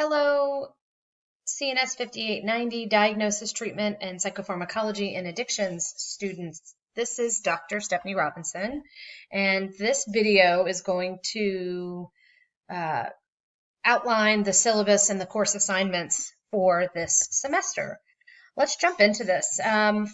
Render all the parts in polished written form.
Hello, CNS 5890 Diagnosis, Treatment, and Psychopharmacology in Addictions students. This is Dr. Stephanie Robinson, and this video is going to uh, outline the syllabus and the course assignments for this semester. Let's jump into this.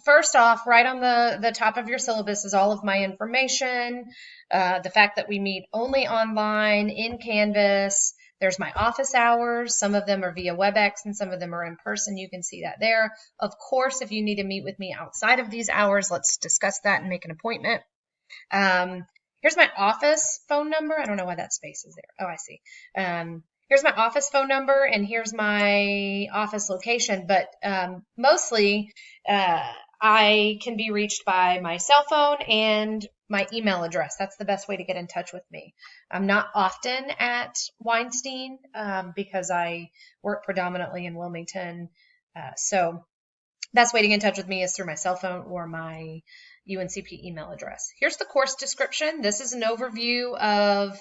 First off, right on the top of your syllabus is all of my information, the fact that we meet only online in Canvas. There's my office hours. Some of them are via WebEx and some of them are in person. You can see that there. Of course, if you need to meet with me outside of these hours, let's discuss that and make an appointment. Here's my office phone number. I don't know why that space is there. Oh, I see. Here's my office phone number and here's my office location, but mostly I can be reached by my cell phone and my email address. That's the best way to get in touch with me. I'm not often at Weinstein because I work predominantly in Wilmington. So best way to get in touch with me is through my cell phone or my UNCP email address. Here's the course description. This is an overview of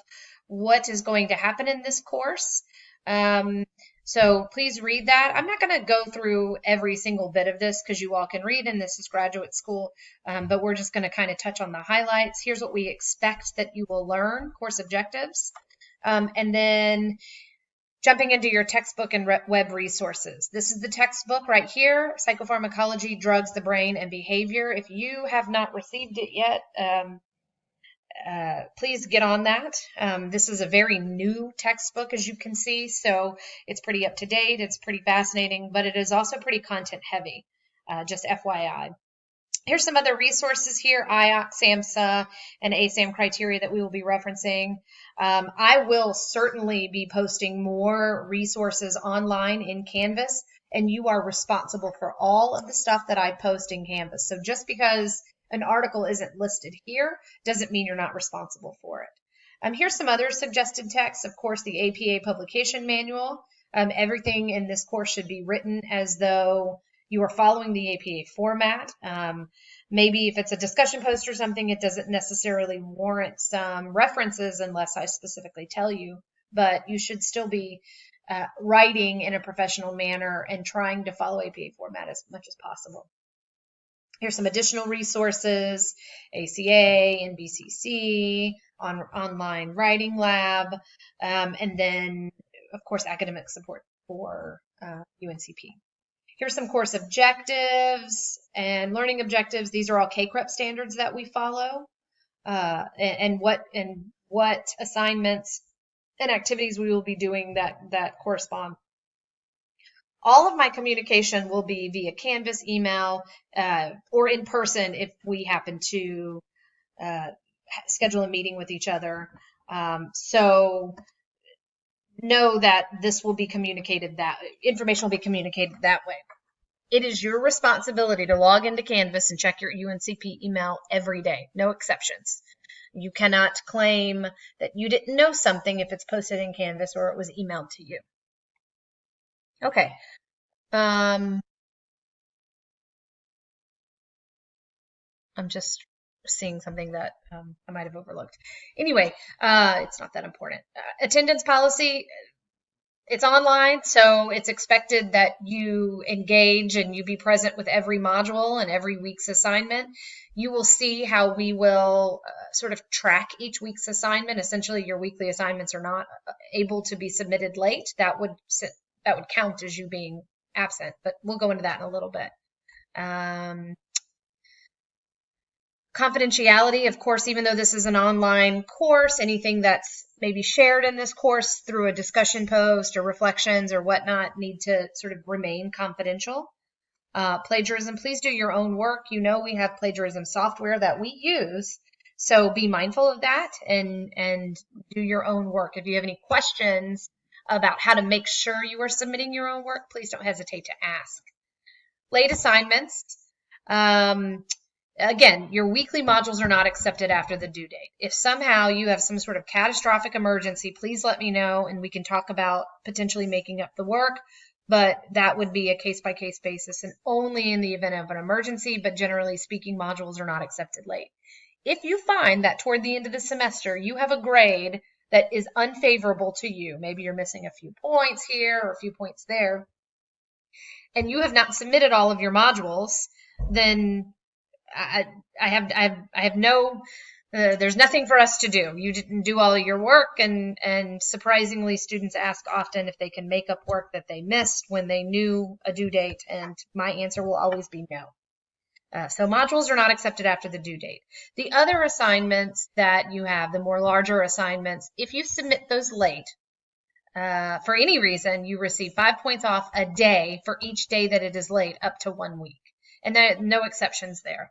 what is going to happen in this course. So please read that. I'm not going to go through every single bit of this because you all can read, and this is graduate school, but we're just going to kind of touch on the highlights. Here's what we expect that you will learn, course objectives, and then jumping into your textbook and web resources. This is the textbook right here, Psychopharmacology, Drugs, the Brain, and Behavior. If you have not received it yet, please get on that. This is a very new textbook, as you can see, so it's pretty up to date. It's pretty fascinating, but it is also pretty content heavy, just FYI. Here's some other resources here, IOC, SAMHSA, and ASAM criteria that we will be referencing. I will certainly be posting more resources online in Canvas, and you are responsible for all of the stuff that I post in Canvas. So just because an article isn't listed here doesn't mean you're not responsible for it. Here's some other suggested texts. Of course, the APA publication manual. Everything in this course should be written as though you are following the APA format. Maybe if it's a discussion post or something, it doesn't necessarily warrant some references unless I specifically tell you, but you should still be writing in a professional manner and trying to follow APA format as much as possible. Here's some additional resources, ACA and BCC, online writing lab, and then, of course, academic support for UNCP. Here's some course objectives and learning objectives. These are all CACREP standards that we follow, and what assignments and activities we will be doing that correspond. All of my communication will be via Canvas, email, or in person if we happen to schedule a meeting with each other. So know that this will be communicated, that information will be communicated that way. It is your responsibility to log into Canvas and check your UNCP email every day, no exceptions. You cannot claim that you didn't know something if it's posted in Canvas or it was emailed to you. Okay. I'm just seeing something that I might have overlooked. Anyway, it's not that important. Attendance policy, it's online, so it's expected that you engage and you be present with every module and every week's assignment. You will see how we will sort of track each week's assignment. Essentially, your weekly assignments are not able to be submitted late. That would count as you being absent, but we'll go into that in a little bit. Confidentiality, of course, even though this is an online course, anything that's maybe shared in this course through a discussion post or reflections or whatnot need to sort of remain confidential. Plagiarism, please do your own work. You know we have plagiarism software that we use, so be mindful of that and do your own work. If you have any questions about how to make sure you are submitting your own work, please don't hesitate to ask. Late assignments. Again, your weekly modules are not accepted after the due date. If somehow you have some sort of catastrophic emergency, please let me know and we can talk about potentially making up the work, but that would be a case-by-case basis and only in the event of an emergency, but generally speaking, modules are not accepted late. If you find that toward the end of the semester you have a grade that is unfavorable to you, maybe you're missing a few points here or a few points there, and you have not submitted all of your modules, then I, I have no, there's nothing for us to do. You didn't do all of your work, and surprisingly, students ask often if they can make up work that they missed when they knew a due date, and my answer will always be no. So modules are not accepted after the due date. The other assignments that you have, the more larger assignments, if you submit those late, for any reason, you receive 5 points off a day for each day that it is late up to 1 week. And there no exceptions there.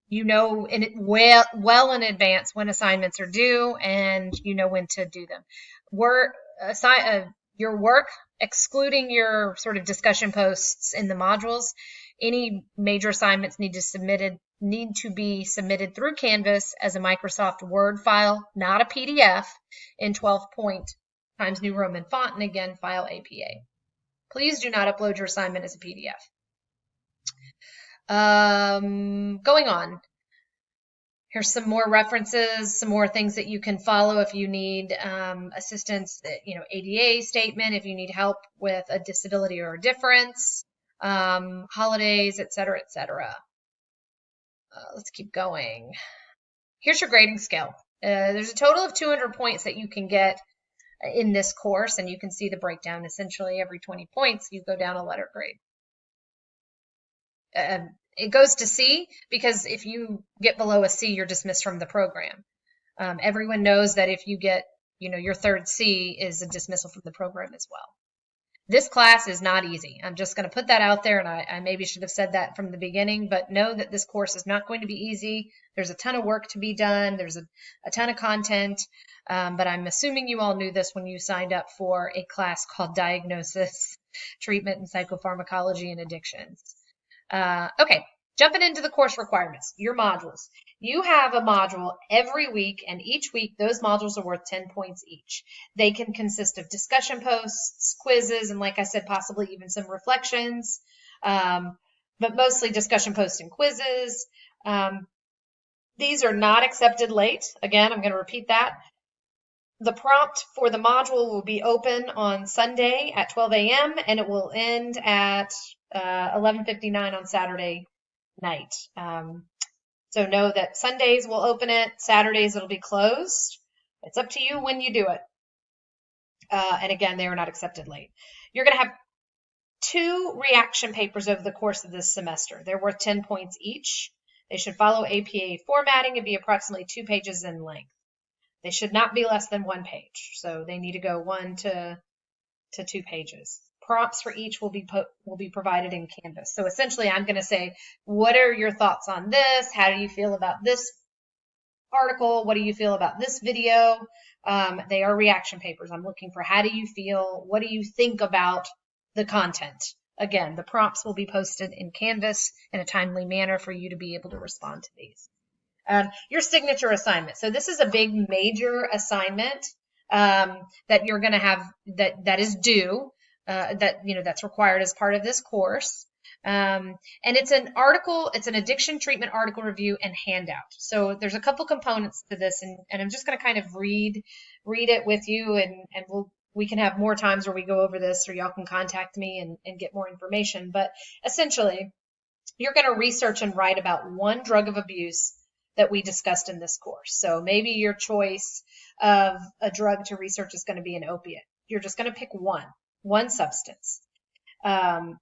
You know well in advance when assignments are due, and you know when to do them. Your work, excluding your sort of discussion posts in the modules, any major assignments need to be submitted through Canvas as a Microsoft Word file, not a PDF, in 12-point Times New Roman font, and again, file APA. Please do not upload your assignment as a PDF. Going on. Here's some more references, some more things that you can follow if you need assistance, ADA statement, if you need help with a disability or a difference, holidays, et cetera, et cetera. Let's keep going. Here's your grading scale. There's a total of 200 points that you can get in this course, and you can see the breakdown. Essentially, every 20 points, you go down a letter grade. It goes to C because if you get below a C, you're dismissed from the program. Everyone knows that if you get, your third C is a dismissal from the program as well. This class is not easy. I'm just going to put that out there, and I maybe should have said that from the beginning, but know that this course is not going to be easy. There's a ton of work to be done. There's a ton of content, but I'm assuming you all knew this when you signed up for a class called Diagnosis, Treatment, and Psychopharmacology and Addictions. Okay, jumping into the course requirements, your modules. You have a module every week, and each week those modules are worth 10 points each. They can consist of discussion posts, quizzes, and like I said, possibly even some reflections, but mostly discussion posts and quizzes. These are not accepted late. Again, I'm going to repeat that. The prompt for the module will be open on Sunday at 12 a.m. and it will end at 11:59 on Saturday night. So know that Sundays will open it, Saturdays it'll be closed. It's up to you when you do it. And again, they are not accepted late. You're going to have 2 reaction papers over the course of this semester. They're worth 10 points each. They should follow APA formatting and be approximately 2 pages in length. They should not be less than 1 page. So they need to go 1 to 2 pages. Prompts for each will be provided in Canvas. So essentially, I'm going to say, what are your thoughts on this? How do you feel about this article? What do you feel about this video? They are reaction papers. I'm looking for how do you feel? What do you think about the content? Again, the prompts will be posted in Canvas in a timely manner for you to be able to respond to these. Your signature assignment. So this is a big major assignment that you're going to have that is due. That's required as part of this course. And it's an addiction treatment article review and handout. So there's a couple components to this, and I'm just going to kind of read it with you, and we can have more times where we go over this, or y'all can contact me and get more information. But essentially, you're going to research and write about one drug of abuse that we discussed in this course. So maybe your choice of a drug to research is going to be an opiate. You're just going to pick one substance. And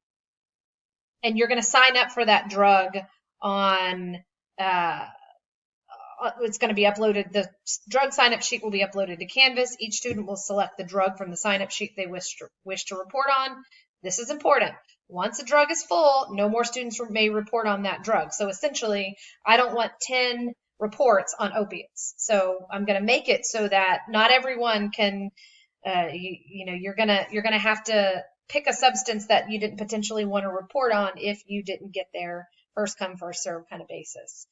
you're going to sign up for that drug on, it's going to be uploaded. The drug sign-up sheet will be uploaded to Canvas. Each student will select the drug from the sign-up sheet they wish to report on. This is important. Once a drug is full, no more students may report on that drug. So essentially, I don't want 10 reports on opiates. So I'm going to make it so that not everyone can, you're going to have to pick a substance that you didn't potentially want to report on if you didn't get there first come, first serve kind of basis.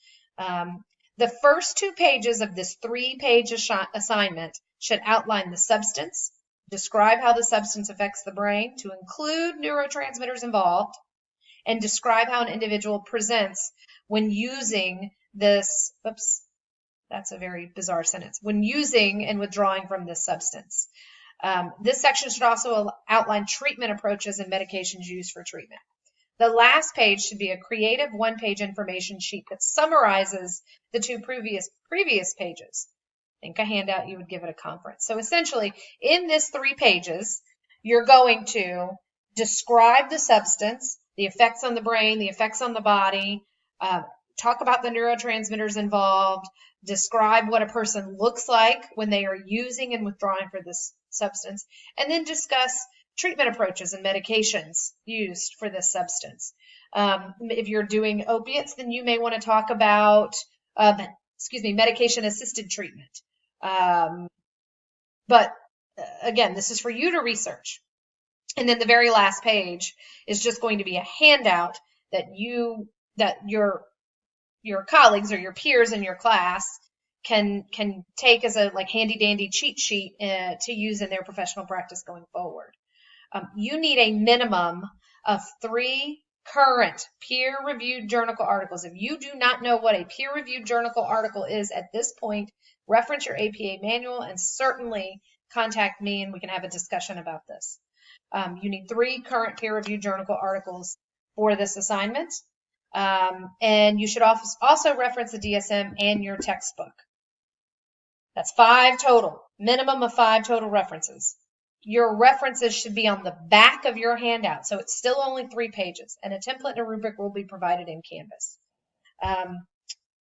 The first 2 pages of this 3-page assignment should outline the substance, describe how the substance affects the brain to include neurotransmitters involved, and describe how an individual presents when using this That's a very bizarre sentence. When using and withdrawing from this substance. This section should also outline treatment approaches and medications used for treatment. The last page should be a creative one-page information sheet that summarizes the two previous pages. Think a handout you would give at a conference. So essentially, in this 3 pages, you're going to describe the substance, the effects on the brain, the effects on the body, talk about the neurotransmitters involved, describe what a person looks like when they are using and withdrawing for this substance, and then discuss treatment approaches and medications used for this substance. If you're doing opiates, then you may want to talk about, medication-assisted treatment. But again, this is for you to research. And then the very last page is just going to be a handout that your colleagues or your peers in your class can take as a handy dandy cheat sheet to use in their professional practice going forward. You need a minimum of 3 current peer-reviewed journal articles. If you do not know what a peer-reviewed journal article is at this point, reference your APA manual and certainly contact me and we can have a discussion about this. You need 3 current peer-reviewed journal articles for this assignment. And you should also reference the DSM and your textbook. That's 5 total, minimum of 5 total references. Your references should be on the back of your handout, so it's still only 3 pages, and a template and a rubric will be provided in Canvas.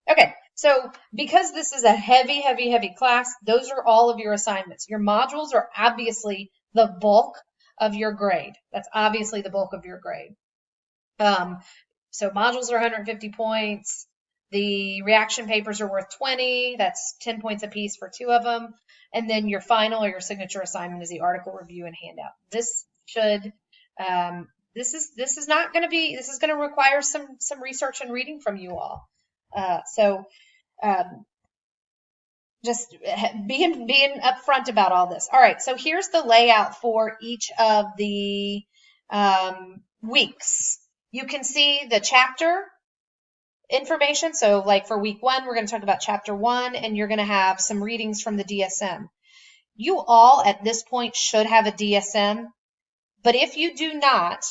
Okay, so because this is a heavy, heavy, heavy class, those are all of your assignments. Your modules are obviously the bulk of your grade. That's obviously the bulk of your grade. So modules are 150 points. The reaction papers are worth 20. That's 10 points apiece for 2 of them. And then your final or your signature assignment is the article review and handout. This should, this is going to require some research and reading from you all. Just being upfront about all this. All right, so here's the layout for each of the weeks. You can see the chapter information. So like for week 1, we're going to talk about chapter 1, and you're going to have some readings from the DSM. You all at this point should have a DSM, but if you do not,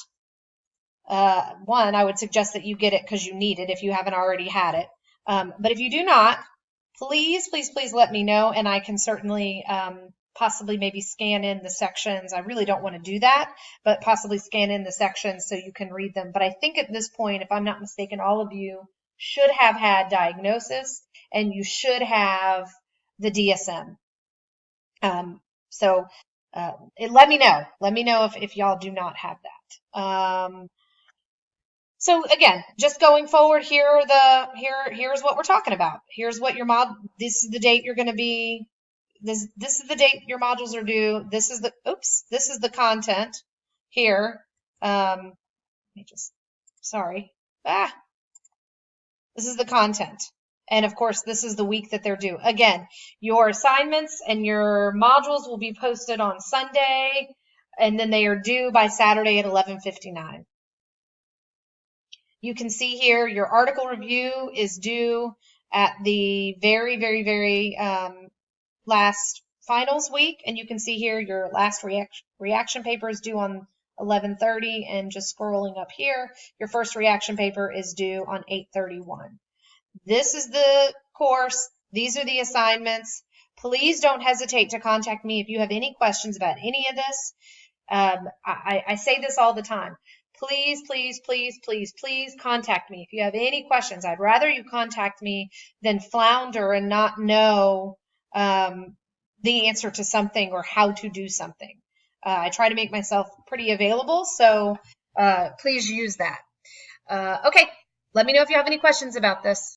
one, I would suggest that you get it because you need it if you haven't already had it. But if you do not, please, please, please let me know, and I can certainly possibly maybe scan in the sections. I really don't want to do that, but possibly scan in the sections so you can read them. But I think at this point, if I'm not mistaken, all of you should have had diagnosis and you should have the DSM. Let me know. Let me know if y'all do not have that. So again, just going forward, here's what we're talking about. Here's what this is the date you're going to be. This is the date your modules are due. This is the content here. This is the content. And of course, this is the week that they're due. Again, your assignments and your modules will be posted on Sunday, and then they are due by Saturday at 11:59. You can see here your article review is due at the very, very, very last finals week, and you can see here your last reaction paper is due on 11:30, and just scrolling up here, your first reaction paper is due on 8:31. This is the course. These are the assignments. Please don't hesitate to contact me if you have any questions about any of this. I say this all the time. Please, please, please, please, please contact me if you have any questions. I'd rather you contact me than flounder and not know the answer to something or how to do something. I try to make myself pretty available, so please use that. Okay, let me know if you have any questions about this.